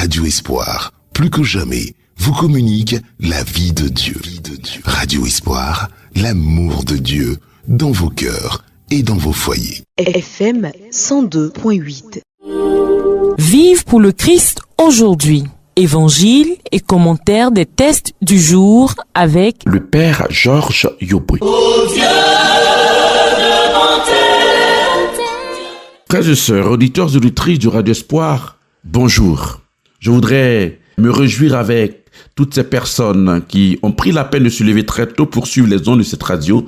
Radio Espoir, plus que jamais, vous communique la vie de Dieu. Radio Espoir, l'amour de Dieu dans vos cœurs et dans vos foyers. FM 102.8. Vive pour le Christ aujourd'hui. Évangile et commentaire des tests du jour avec le Père Georges Yoboué. Frères et sœurs, auditeurs et auditrices du Radio Espoir, bonjour. Je voudrais me réjouir avec toutes ces personnes qui ont pris la peine de se lever très tôt pour suivre les ondes de cette radio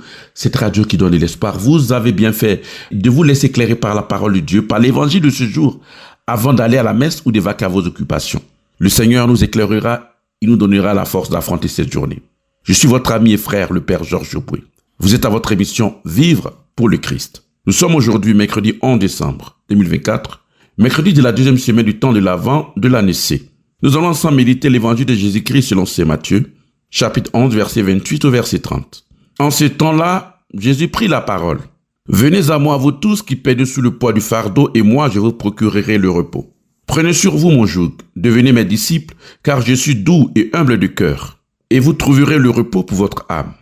qui donne de l'espoir. Vous avez bien fait de vous laisser éclairer par la parole de Dieu, par l'évangile de ce jour, avant d'aller à la messe ou de vaquer à vos occupations. Le Seigneur nous éclairera, il nous donnera la force d'affronter cette journée. Je suis votre ami et frère, le Père Georges Yoboué. Vous êtes à votre émission Vivre pour le Christ. Nous sommes aujourd'hui mercredi 11 décembre 2024, mercredi de la deuxième semaine du temps de l'Avent de l'année C. Nous allons ensemble méditer l'évangile de Jésus-Christ selon saint Matthieu, chapitre 11, verset 28 au verset 30. En ce temps-là, Jésus prit la parole. « Venez à moi, vous tous qui pèsez sous le poids du fardeau, et moi je vous procurerai le repos. Prenez sur vous mon joug, devenez mes disciples, car je suis doux et humble de cœur, et vous trouverez le repos pour votre âme.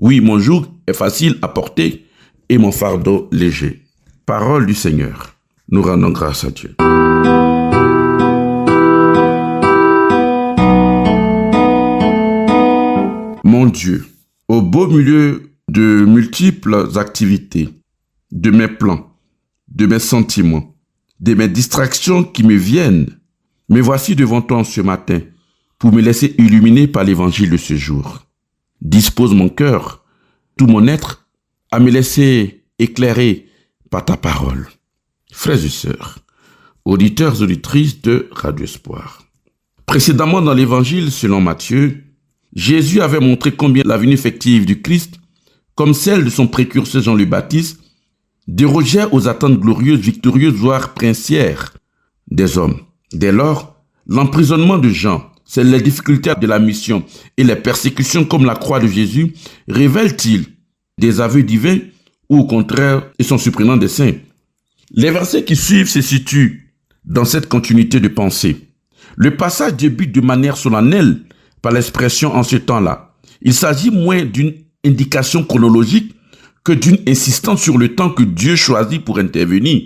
Oui, mon joug est facile à porter, et mon fardeau léger. » Parole du Seigneur. Nous rendons grâce à Dieu. Mon Dieu, au beau milieu de multiples activités, de mes plans, de mes sentiments, de mes distractions qui me viennent, me voici devant toi ce matin pour me laisser illuminer par l'évangile de ce jour. Dispose mon cœur, tout mon être, à me laisser éclairer par ta parole. Frères et sœurs, auditeurs et auditrices de Radio Espoir. Précédemment dans l'évangile selon Matthieu, Jésus avait montré combien la venue effective du Christ, comme celle de son précurseur Jean le Baptiste, dérogeait aux attentes glorieuses, victorieuses, voire princières des hommes. Dès lors, l'emprisonnement de Jean, c'est les difficultés de la mission et les persécutions comme la croix de Jésus, révèlent-ils des aveux divins ou au contraire, ils sont surprenants des saints? Les versets qui suivent se situent dans cette continuité de pensée. Le passage débute de manière solennelle par l'expression « en ce temps-là ». Il s'agit moins d'une indication chronologique que d'une insistance sur le temps que Dieu choisit pour intervenir,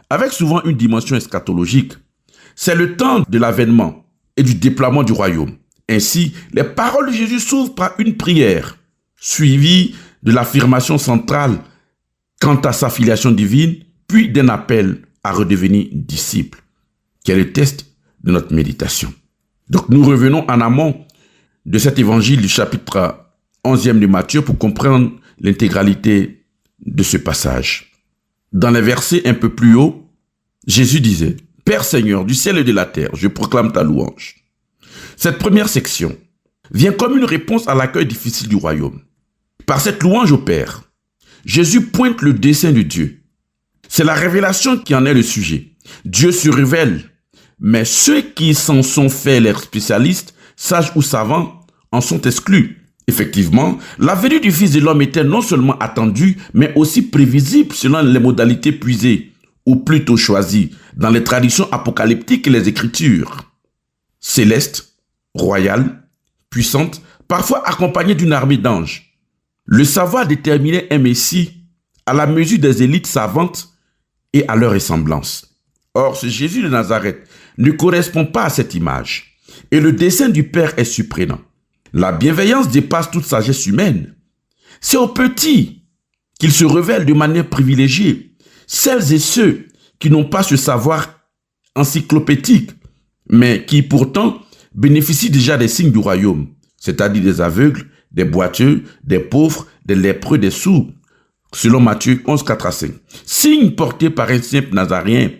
avec souvent une dimension eschatologique. C'est le temps de l'avènement et du déploiement du royaume. Ainsi, les paroles de Jésus s'ouvrent par une prière, suivie de l'affirmation centrale quant à sa filiation divine, puis d'un appel à redevenir disciple, qui est le test de notre méditation. Donc nous revenons en amont de cet évangile du chapitre 11e de Matthieu pour comprendre l'intégralité de ce passage. Dans les versets un peu plus haut, Jésus disait « Père Seigneur du ciel et de la terre, je proclame ta louange. » Cette première section vient comme une réponse à l'accueil difficile du royaume. Par cette louange au Père, Jésus pointe le dessein de Dieu. C'est la révélation qui en est le sujet. Dieu se révèle, mais ceux qui s'en sont faits les spécialistes, sages ou savants, en sont exclus. Effectivement, la venue du Fils de l'homme était non seulement attendue, mais aussi prévisible selon les modalités puisées, ou plutôt choisies, dans les traditions apocalyptiques et les Écritures. Céleste, royale, puissante, parfois accompagnée d'une armée d'anges. Le savoir déterminait un Messie à la mesure des élites savantes et à leur ressemblance. Or, ce Jésus de Nazareth ne correspond pas à cette image. Et le dessein du Père est surprenant. La bienveillance dépasse toute sagesse humaine. C'est aux petits qu'il se révèle de manière privilégiée. Celles et ceux qui n'ont pas ce savoir encyclopédique, mais qui pourtant bénéficient déjà des signes du royaume, c'est-à-dire des aveugles, des boiteux, des pauvres, des lépreux, des sourds, selon Matthieu 11, 4 à 5. Signe porté par un simple Nazaréen,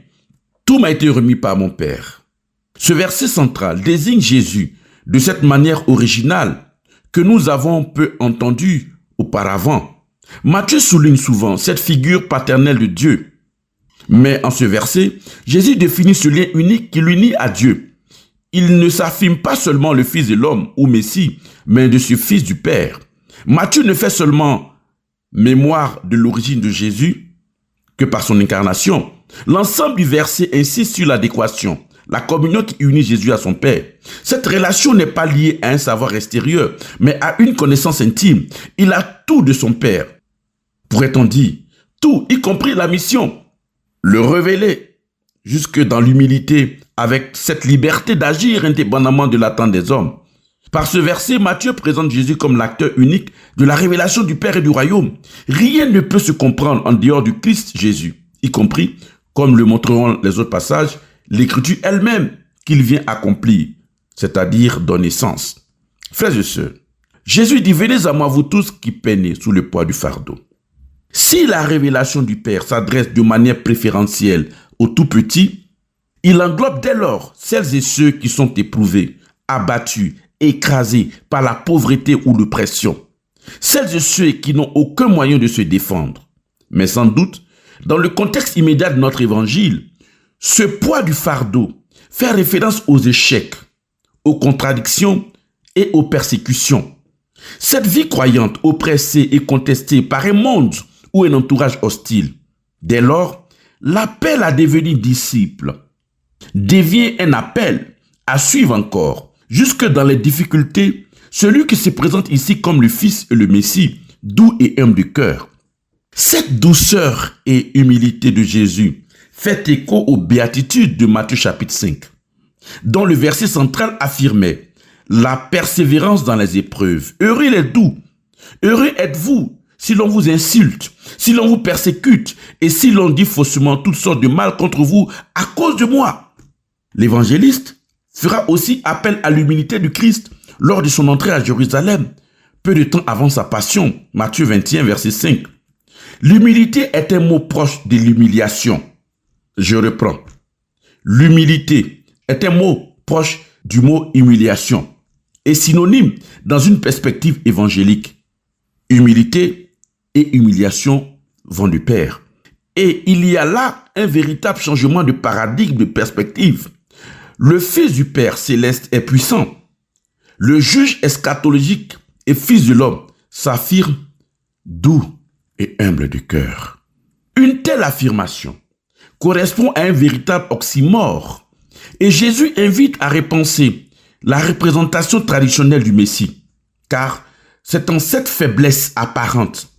tout m'a été remis par mon Père. Ce verset central désigne Jésus de cette manière originale que nous avons peu entendu auparavant. Matthieu souligne souvent cette figure paternelle de Dieu. Mais en ce verset, Jésus définit ce lien unique qui l'unit à Dieu. Il ne s'affirme pas seulement le Fils de l'homme ou Messie, mais de ce Fils du Père. Matthieu ne fait seulement mémoire de l'origine de Jésus que par son incarnation. L'ensemble du verset insiste sur l'adéquation la communion qui unit Jésus à son Père. Cette relation n'est pas liée à un savoir extérieur, mais à une connaissance intime. Il a tout de son Père. Pourrait-on dire, tout, y compris la mission. Le révéler, jusque dans l'humilité, avec cette liberté d'agir indépendamment de l'attente des hommes. Par ce verset, Matthieu présente Jésus comme l'acteur unique de la révélation du Père et du royaume. Rien ne peut se comprendre en dehors du Christ Jésus, y compris, comme le montreront les autres passages, l'écriture elle-même qu'il vient accomplir, c'est-à-dire donner sens. Frères et sœurs, Jésus dit, venez à moi vous tous qui peinez sous le poids du fardeau. Si la révélation du Père s'adresse de manière préférentielle aux tout petits, il englobe dès lors celles et ceux qui sont éprouvés, abattus, écrasés par la pauvreté ou l'oppression. Celles et ceux qui n'ont aucun moyen de se défendre. Mais sans doute, dans le contexte immédiat de notre évangile, ce poids du fardeau fait référence aux échecs, aux contradictions et aux persécutions. Cette vie croyante, oppressée et contestée par un monde ou un entourage hostile. Dès lors, l'appel à devenir disciple devient un appel à suivre encore, jusque dans les difficultés, celui qui se présente ici comme le Fils et le Messie, doux et humble du cœur. Cette douceur et humilité de Jésus fait écho aux béatitudes de Matthieu chapitre 5, dont le verset central affirmait la persévérance dans les épreuves. Heureux les doux, heureux êtes-vous si l'on vous insulte, si l'on vous persécute et si l'on dit faussement toutes sortes de mal contre vous à cause de moi. L'évangéliste fera aussi appel à l'humilité du Christ lors de son entrée à Jérusalem, peu de temps avant sa passion, Matthieu 21, verset 5. L'humilité est un mot proche de l'humiliation. Je reprends. L'humilité est un mot proche du mot humiliation et synonyme dans une perspective évangélique. Humilité et humiliation vont de pair. Et il y a là un véritable changement de paradigme, de perspective. Le Fils du Père céleste est puissant. Le juge eschatologique et Fils de l'homme s'affirme doux et humble de cœur. Une telle affirmation correspond à un véritable oxymore. Et Jésus invite à repenser la représentation traditionnelle du Messie, car c'est en cette faiblesse apparente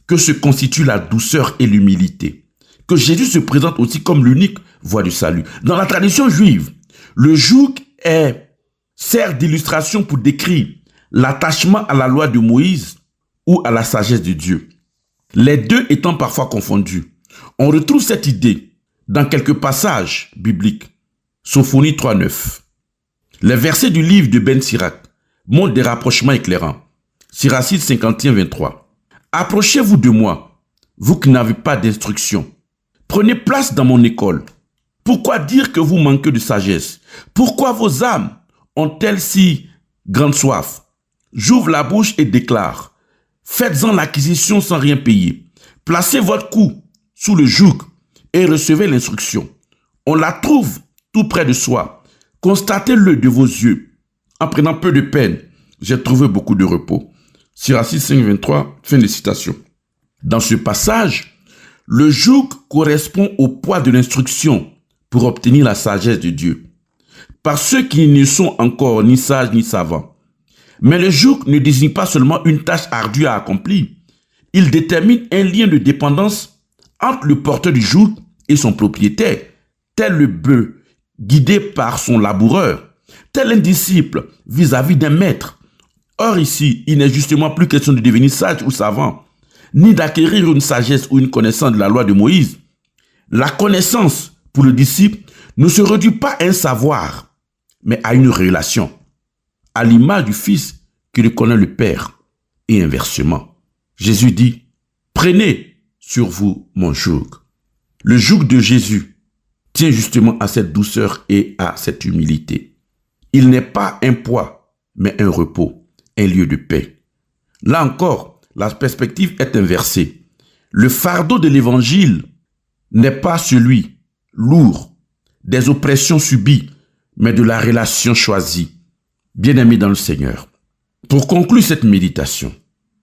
que se constitue la douceur et l'humilité, que Jésus se présente aussi comme l'unique voie du salut. Dans la tradition juive, le joug sert d'illustration pour décrire l'attachement à la loi de Moïse ou à la sagesse de Dieu. Les deux étant parfois confondus. On retrouve cette idée dans quelques passages bibliques. Sophonie 3.9. Les versets du livre de Ben Sirac montrent des rapprochements éclairants. Siracide 51.23. Approchez-vous de moi, vous qui n'avez pas d'instruction. Prenez place dans mon école. Pourquoi dire que vous manquez de sagesse? Pourquoi vos âmes ont-elles si grande soif? J'ouvre la bouche et déclare. Faites-en l'acquisition sans rien payer. Placez votre cou sous le joug et recevez l'instruction. On la trouve tout près de soi. Constatez-le de vos yeux. En prenant peu de peine, j'ai trouvé beaucoup de repos. Siracide 5.23, fin de citation. Dans ce passage, le joug correspond au poids de l'instruction pour obtenir la sagesse de Dieu. Par ceux qui ne sont encore ni sages ni savants. Mais le joug ne désigne pas seulement une tâche ardue à accomplir. Il détermine un lien de dépendance entre le porteur du joug et son propriétaire, tel le bœuf guidé par son laboureur, tel un disciple vis-à-vis d'un maître. Or ici, il n'est justement plus question de devenir sage ou savant, ni d'acquérir une sagesse ou une connaissance de la loi de Moïse. La connaissance, pour le disciple, ne se réduit pas à un savoir, mais à une relation, à l'image du Fils qui reconnaît le Père, et inversement. Jésus dit, prenez sur vous mon joug. Le joug de Jésus tient justement à cette douceur et à cette humilité. Il n'est pas un poids, mais un repos, un lieu de paix. Là encore, la perspective est inversée. Le fardeau de l'évangile n'est pas celui lourd des oppressions subies, mais de la relation choisie. Bien-aimés dans le Seigneur, pour conclure cette méditation,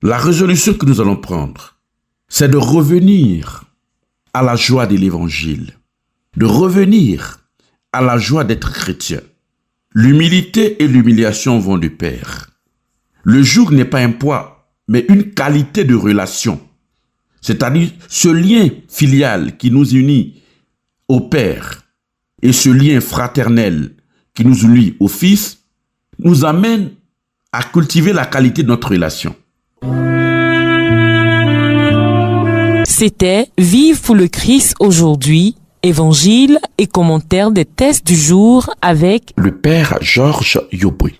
la résolution que nous allons prendre, c'est de revenir à la joie de l'évangile, de revenir à la joie d'être chrétien. L'humilité et l'humiliation vont de pair. Le joug n'est pas un poids, mais une qualité de relation. C'est-à-dire ce lien filial qui nous unit au Père et ce lien fraternel qui nous unit au Fils nous amène à cultiver la qualité de notre relation. C'était Vive pour le Christ aujourd'hui, évangile et commentaire des tests du jour avec le Père Georges Yoboué.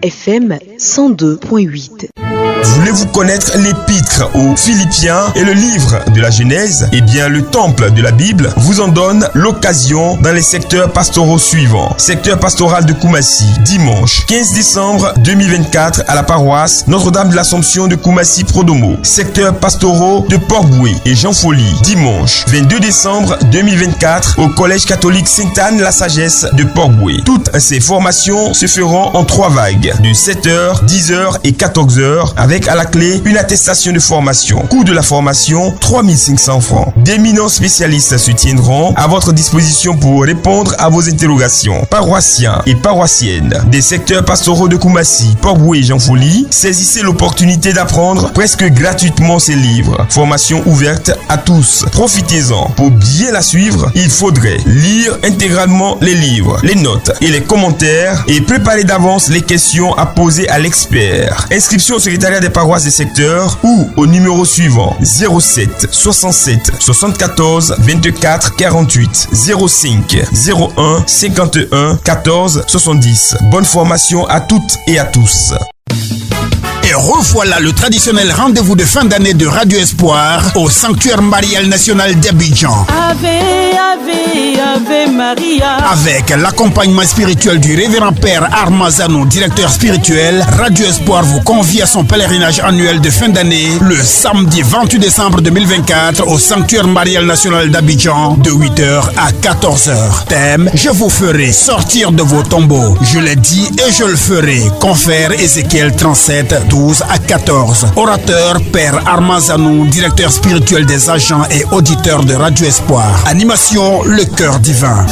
FM 102.8. Voulez-vous connaître l'épître aux Philippiens et le livre de la Genèse? Eh bien, le temple de la Bible vous en donne l'occasion dans les secteurs pastoraux suivants. Secteur pastoral de Koumassi, dimanche 15 décembre 2024 à la paroisse Notre-Dame de l'Assomption de Koumassi Prodomo. Secteur pastoraux de Port-Boué et Jean Folly, dimanche 22 décembre 2024 au Collège catholique Sainte-Anne-la-Sagesse de Port-Boué. Toutes ces formations se feront en 3 vagues de 7h, 10h et 14h avec à la clé une attestation de formation. Coût de la formation 3500 francs. D'éminents spécialistes se tiendront à votre disposition pour répondre à vos interrogations. Paroissiens et paroissiennes des secteurs pastoraux de Koumassi, Port-Boué et Jean Folly, saisissez l'opportunité d'apprendre presque gratuitement ces livres. Formation ouverte à tous. Profitez-en. Pour bien la suivre, il faudrait lire intégralement les livres, les notes et les commentaires et préparer d'avance les questions à poser à l'expert. Inscription au secrétariat des paroisses des secteurs ou au numéro suivant 07 67 74 24 48 05 01 51 14 70. Bonne formation à toutes et à tous. Et revoilà le traditionnel rendez-vous de fin d'année de Radio Espoir au sanctuaire marial national d'Abidjan. Ave, Ave, Ave Maria. Avec l'accompagnement spirituel du révérend Père Armazano, directeur spirituel, Radio Espoir vous convie à son pèlerinage annuel de fin d'année le samedi 28 décembre 2024 au sanctuaire marial national d'Abidjan de 8h à 14h. Thème: je vous ferai sortir de vos tombeaux. Je l'ai dit et je le ferai. Confère Ézéchiel 37, 12 à 14. Orateur Père Armazanou, directeur spirituel des agents et auditeurs de Radio Espoir. Animation Le Cœur Divin.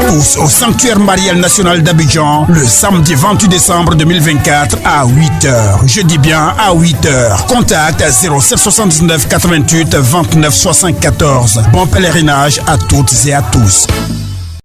Tous au sanctuaire marial national d'Abidjan le samedi 28 décembre 2024 à 8h. Je dis bien à 8h. Contact 0779 88 29 74. Bon pèlerinage à toutes et à tous.